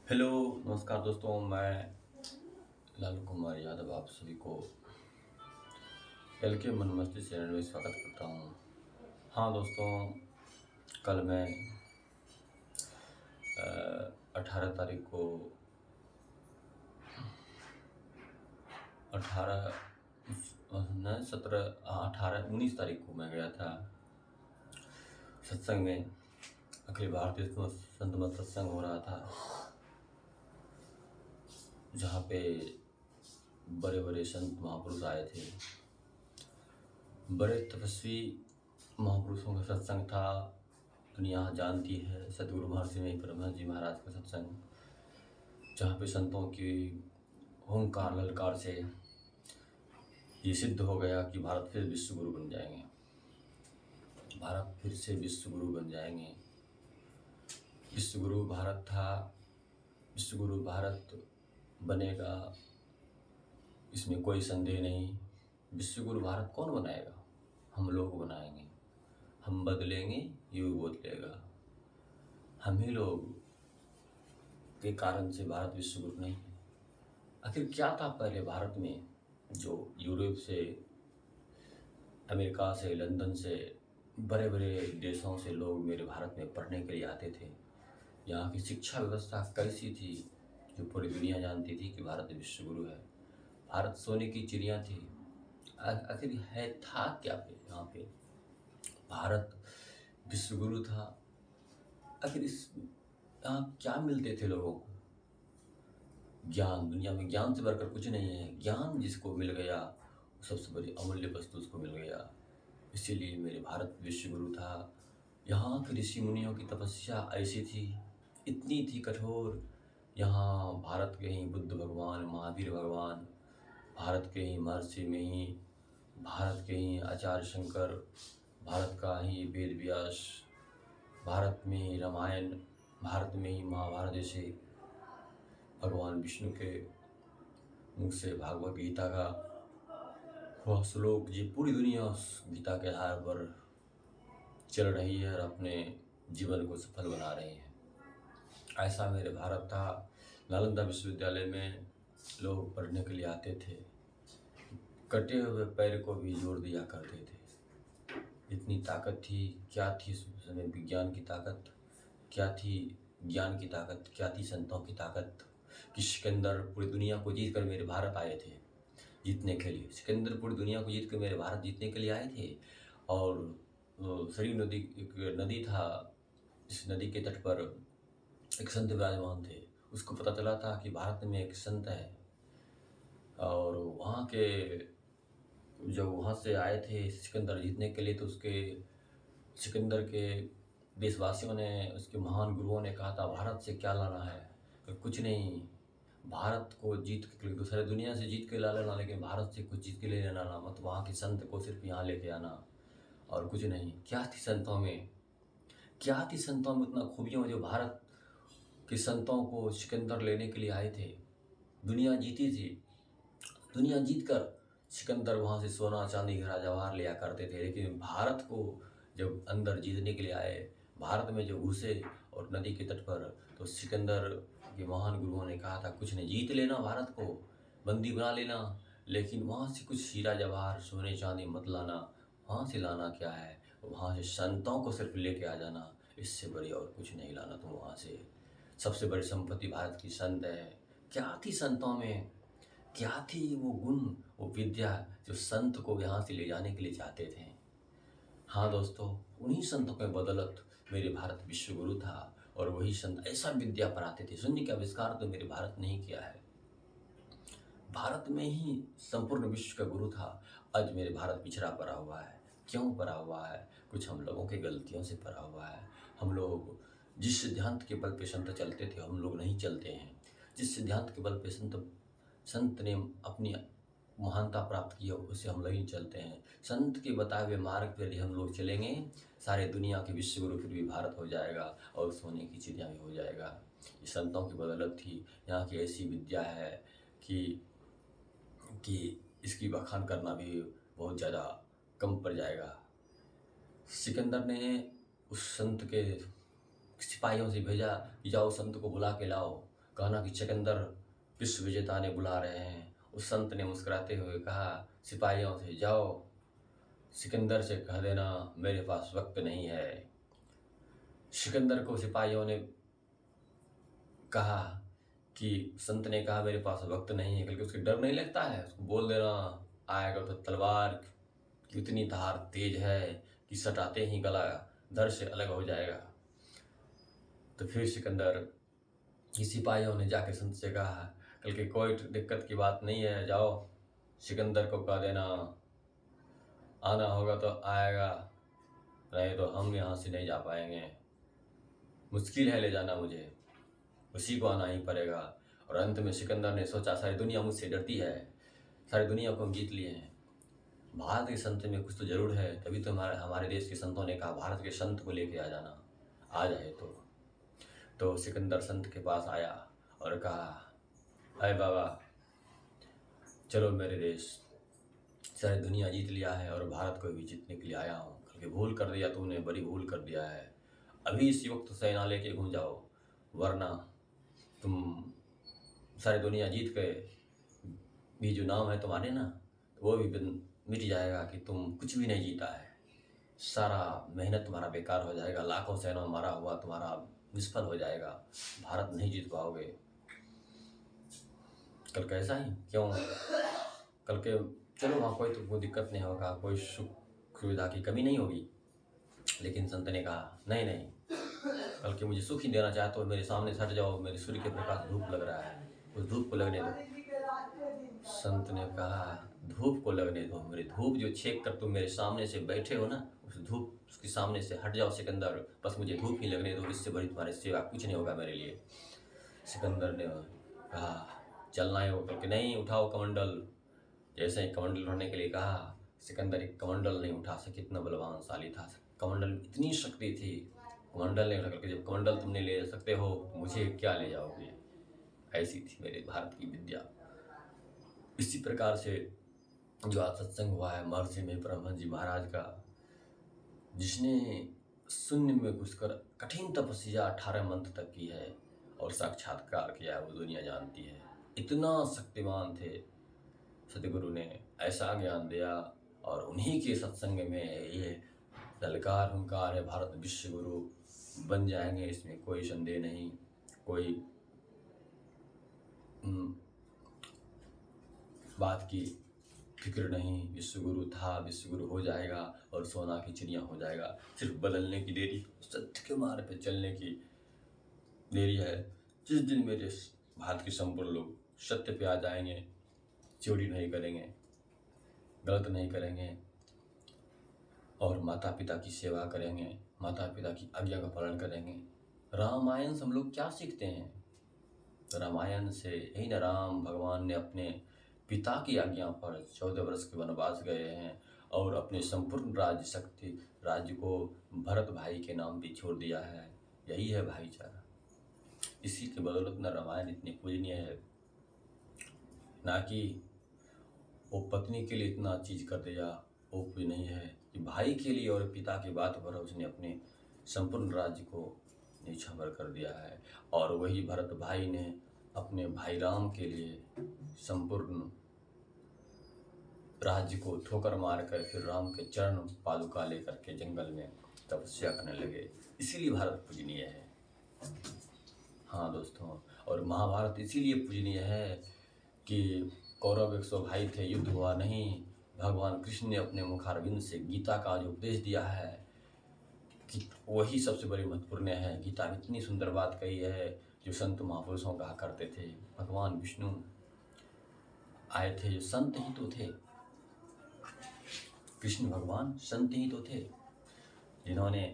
Hello, नमस्कार दोस्तों। मैं लाल कुमार यादव आप सभी को एल के मन मस्ती चैनल में स्वागत करता हूँ। हाँ दोस्तों, कल मैं 18 तारीख को 18 न 17 18 19 तारीख को मैं गया था सत्संग में। अखिल भारतीय संत मत सत्संग हो रहा था, जहाँ पे बड़े बड़े संत महापुरुष आए थे। बड़े तपस्वी महापुरुषों का सत्संग था। दुनिया जानती है सतगुरु महर्षि में परमहंस जी महाराज का सत्संग, जहाँ पे संतों की हुंकार ललकार से ये सिद्ध हो गया कि भारत फिर विश्व गुरु बन जाएंगे। भारत फिर से विश्व गुरु बन जाएंगे। विश्व गुरु भारत था, विश्व गुरु भारत बनेगा, इसमें कोई संदेह नहीं। विश्व गुरु भारत कौन बनाएगा? हम लोग बनाएंगे। हम बदलेंगे, युग बदलेगा। हम ही लोग के कारण से भारत विश्व गुरु नहीं है। आखिर क्या था पहले भारत में, जो यूरोप से, अमेरिका से, लंदन से, बड़े बड़े देशों से लोग मेरे भारत में पढ़ने के लिए आते थे। यहाँ की शिक्षा व्यवस्था कैसी थी, जो पूरी दुनिया जानती थी कि भारत विश्व गुरु है। भारत सोने की चिड़िया थी। आखिर है था क्या पे यहाँ पे? भारत विश्व गुरु था। आखिर इस यहाँ क्या मिलते थे लोगों को? ज्ञान। दुनिया में ज्ञान से बढ़कर कुछ नहीं है। ज्ञान जिसको मिल गया, सबसे बड़ी अमूल्य वस्तु उसको मिल गया। इसीलिए मेरे भारत विश्व गुरु था। यहाँ के ऋषि मुनियों की तपस्या ऐसी थी, इतनी थी कठोर। यहाँ भारत के ही बुद्ध भगवान, महावीर भगवान, भारत के ही महर्षि में ही, भारत के ही आचार्य शंकर, भारत का ही वेद व्यास, भारत में ही रामायण, भारत में ही महाभारत जैसे भगवान विष्णु के मुख से भागवत गीता का वह श्लोक, जी पूरी दुनिया उस गीता के आधार पर चल रही है और अपने जीवन को सफल बना रही है। ऐसा मेरे भारत था। नालंदा विश्वविद्यालय में लोग पढ़ने के लिए आते थे, कटे हुए पैर को भी जोड़ दिया करते थे। इतनी ताकत थी। क्या थी उस समय विज्ञान की ताकत, क्या थी ज्ञान की ताकत, क्या थी संतों की ताकत, कि सिकंदर पूरी दुनिया को जीत कर मेरे भारत आए थे जीतने के लिए। सिकंदर पूरी दुनिया को जीत कर मेरे भारत जीतने के लिए आए थे। और सरयू नदी, एक नदी था, इस नदी के तट पर एक संत विराजमान थे। उसको पता चला था कि भारत में एक संत है, और वहाँ के जब वहाँ से आए थे सिकंदर जीतने के लिए, तो उसके सिकंदर के देशवासियों ने, उसके महान गुरुओं ने कहा था, भारत से क्या लाना है? तो कुछ नहीं, भारत को जीत के दूसरे दुनिया से जीत के ला लेना, लेकिन भारत से कुछ जीत के ले लेना ना मत। वहाँ के संत को सिर्फ यहाँ लेके आना और कुछ नहीं। क्या थी संतों में, क्या थी संतों में उतना खूबियों, जो भारत के संतों को सिकंदर लेने के लिए आए थे। दुनिया जीती थी। दुनिया जीत कर सिकंदर वहाँ से सोना चांदी हीरा जवाहर लिया करते थे, लेकिन भारत को जब अंदर जीतने के लिए आए, भारत में जो घुसे और नदी के तट पर, तो सिकंदर के महान गुरुओं ने कहा था, कुछ नहीं, जीत लेना भारत को, बंदी बना लेना, लेकिन वहाँ से कुछ हीरा जवाहर सोने चांदी मत लाना। वहाँ से लाना क्या है? वहाँ से संतों को सिर्फ लेके आ जाना, इससे बड़ी और कुछ नहीं लाना तुम वहाँ से। सबसे बड़ी संपत्ति भारत की संत है। क्या थी संतों में, क्या थी वो गुण, वो विद्या, जो संत को यहाँ से ले जाने के लिए चाहते थे। हाँ दोस्तों, उन्हीं संतों के बदौलत मेरे भारत विश्व गुरु था। और वही संत ऐसा विद्या पढ़ाते थे, शून्य का आविष्कार तो मेरे भारत ने ही किया है। भारत में ही संपूर्ण विश्व का गुरु था। आज मेरे भारत पिछड़ा पड़ा हुआ है। क्यों पड़ा हुआ है? कुछ हम लोगों की गलतियों से पड़ा हुआ है। हम लोग जिस सिद्धांत के बल पे संत चलते थे, हम लोग नहीं चलते हैं। जिस सिद्धांत के बल पे संत ने अपनी महानता प्राप्त की है, उसे हम नहीं चलते हैं। संत के बताए हुए मार्ग पर यदि हम लोग चलेंगे, सारे दुनिया के विश्व गुरु फिर भी भारत हो जाएगा और सोने की चिड़िया भी हो जाएगा। ये संतों की बदौलत थी। यहाँ की ऐसी विद्या है कि इसकी बखान करना भी बहुत ज़्यादा कम पड़ जाएगा। सिकंदर ने उस संत के सिपाहियों से भेजा कि जाओ संत को बुला के लाओ। कहना कि सिकंदर विश्व विजेता ने बुला रहे हैं। उस संत ने मुस्कुराते हुए कहा, सिपाहियों से जाओ सिकंदर से कह देना मेरे पास वक्त नहीं है। सिकंदर को सिपाहियों ने कहा कि संत ने कहा मेरे पास वक्त नहीं है, बल्कि उसके डर नहीं लगता है, उसको बोल देना आएगा तो तलवार की इतनी धार तेज है कि सटाते ही गला धड़ से अलग हो जाएगा। तो फिर सिकंदर की सिपाहियों ने जाकर संत से कहा, कल के कोई दिक्कत की बात नहीं है, जाओ सिकंदर को कह देना आना होगा तो आएगा, नहीं तो हम यहाँ से नहीं जा पाएंगे, मुश्किल है ले जाना मुझे, उसी को आना ही पड़ेगा। और अंत में सिकंदर ने सोचा सारी दुनिया मुझसे डरती है, सारी दुनिया को हम जीत लिए हैं, भारत के संत में कुछ तो जरूर है, तभी तो हमारे देश के संतों ने कहा भारत के संत को लेके आ जाना, आ जाए तो सिकंदर संत के पास आया और कहा, अरे बाबा चलो मेरे देश, सारी दुनिया जीत लिया है और भारत को भी जीतने के लिए आया हूँ, क्योंकि भूल कर दिया तूने, बड़ी भूल कर दिया है, अभी इसी वक्त सेना लेके घूम जाओ, वरना तुम सारी दुनिया जीत गए भी जो नाम है तुम्हारे ना, तो वो भी मिट जाएगा कि तुम कुछ भी नहीं जीता है, सारा मेहनत तुम्हारा बेकार हो जाएगा, लाखों सेना मारा हुआ तुम्हारा निष्फल हो जाएगा, भारत नहीं जीत पाओगे। कल कैसा ही क्यों, कल के चलो वहाँ कोई दिक्कत नहीं होगा, कोई सुख सुविधा की कमी नहीं होगी, लेकिन संत ने कहा नहीं नहीं, कल के मुझे सुख ही देना चाहते हो, मेरे सामने से हट जाओ, मेरे सूर्य के प्रकाश धूप लग रहा है, उस धूप को लगने दो। संत ने कहा धूप को लगने दो, मेरी धूप जो छेक कर तुम मेरे सामने से बैठे हो ना, उस धूप उसके सामने से हट जाओ सिकंदर, बस मुझे धूप ही लगने दो, इससे बड़ी तुम्हारी सेवा कुछ नहीं होगा मेरे लिए। सिकंदर ने कहा चलना है वो, करके नहीं उठाओ कमंडल। जैसे ही कमंडल उठाने के लिए कहा, सिकंदर एक कमंडल नहीं उठा सके, इतना बलवानशाली था कमंडल, इतनी शक्ति थी, कमंडल नहीं उठा करके, जब कमंडल तुमने ले सकते हो तो मुझे क्या ले जाओगे, ऐसी थी मेरे भारत की विद्या। इसी प्रकार से जो आज सत्संग हुआ है महर्षि में परमहंस जी महाराज का, जिसने शून्य में घुसकर कठिन तपस्या 18 मंथ तक की है और साक्षात्कार किया है, वो दुनिया जानती है, इतना शक्तिमान थे सतगुरु ने, ऐसा ज्ञान दिया। और उन्हीं के सत्संग में ये ललकार हुंकार है, भारत विश्व गुरु बन जाएंगे, इसमें कोई संदेह नहीं, कोई बात की फिक्र नहीं, विश्वगुरु था, विश्वगुरु हो जाएगा और सोना की चिड़िया हो जाएगा, सिर्फ बदलने की देरी, सत्य के मार्ग पे चलने की देरी है। जिस दिन मेरे भारत के संपूर्ण लोग सत्य पे आ जाएंगे, चोरी नहीं करेंगे, गलत नहीं करेंगे और माता पिता की सेवा करेंगे, माता पिता की आज्ञा का पालन करेंगे। रामायण से हम लोग क्या सीखते हैं, रामायण से यही न, राम भगवान ने अपने पिता की आज्ञा पर 14 वर्ष के वनवास गए हैं और अपने संपूर्ण राज्य को भरत भाई के नाम पे छोड़ दिया है। यही है भाईचारा, इसी के बदौलत न रामायण इतनी पूजनीय है, ना कि वो पत्नी के लिए इतना चीज कर दिया, वो कुछ नहीं है कि भाई के लिए और पिता की बात पर उसने अपने संपूर्ण राज्य को नीछावर कर दिया है। और वही भरत भाई ने अपने भाई राम के लिए संपूर्ण राज्य को ठोकर मारकर फिर राम के चरण पादुका लेकर के जंगल में तपस्या करने लगे, इसीलिए भारत पूजनीय है। हाँ दोस्तों, और महाभारत इसीलिए पूजनीय है कि कौरव 100 भाई थे, युद्ध हुआ नहीं, भगवान कृष्ण ने अपने मुखारविंद से गीता का जो उपदेश दिया है कि वही सबसे बड़ी महत्वपूर्ण है। गीता में इतनी सुंदर बात कही है जो संत महापुरुषों कहा करते थे, भगवान विष्णु आए थे जो संत ही तो थे, कृष्ण भगवान संत ही तो थे, जिन्होंने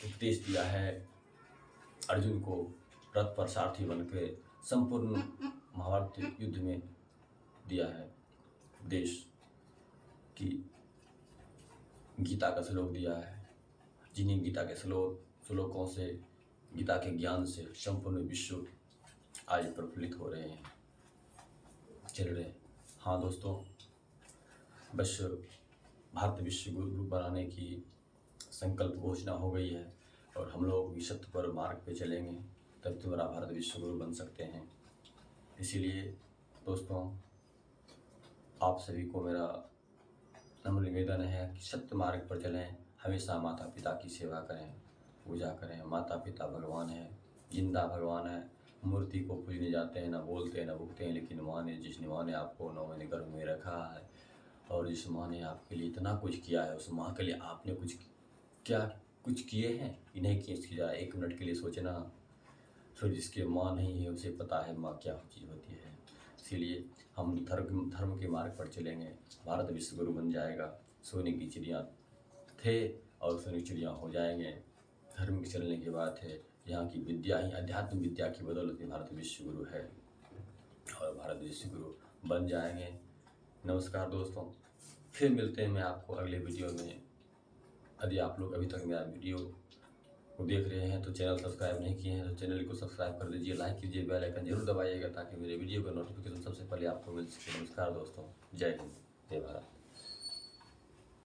उपदेश दिया है अर्जुन को, रथ पर सारथी बनकर संपूर्ण महाभारत युद्ध में दिया है उपदेश की, गीता का श्लोक दिया है, जिन्हीं गीता के श्लोकों से, गीता के ज्ञान से संपूर्ण विश्व आज प्रफुल्लित हो रहे हैं, चल रहे हैं। हाँ दोस्तों, बस भारत विश्व गुरु बनाने की संकल्प घोषणा हो गई है और हम लोग भी सत्य पर मार्ग पे चलेंगे, तब तुम्हारा भारत विश्व गुरु बन सकते हैं। इसीलिए दोस्तों, आप सभी को मेरा नम्र निवेदन है कि सत्य मार्ग पर चलें, हमेशा माता पिता की सेवा करें, पूजा करें। माता पिता भगवान है, जिंदा भगवान है। मूर्ति को पूजने जाते हैं, ना बोलते हैं ना भूखते हैं, लेकिन माँ ने जिस माँ ने आपको 9 महीने गर्भ में रखा है और जिस माँ ने आपके लिए इतना कुछ किया है, उस माँ के लिए आपने कुछ किए हैं कि नहीं किए? इसकी जरा 1 मिनट के लिए सोचना। फिर जिसकी माँ नहीं है उसे पता है माँ क्या चीज़ होती है। इसीलिए हम धर्म के मार्ग पर चलेंगे, भारत विश्व गुरु बन जाएगा। सोने की चिड़िया थे और सोने की चिड़िया हो जाएंगे। धर्म के चलने की बात है। यहाँ की विद्या ही अध्यात्म विद्या की बदौलत में भारत विश्व गुरु है और भारत विश्व गुरु बन जाएंगे। नमस्कार दोस्तों, फिर मिलते हैं मैं आपको अगले वीडियो में। यदि आप लोग अभी तक मेरा वीडियो को देख रहे हैं तो चैनल सब्सक्राइब नहीं किए हैं तो चैनल को सब्सक्राइब कर दीजिए, लाइक कीजिए, बेल आइकन जरूर दबाइएगा ताकि मेरे वीडियो का नोटिफिकेशन सबसे पहले आपको मिल सके। नमस्कार दोस्तों, जय हिंद, जय भारत।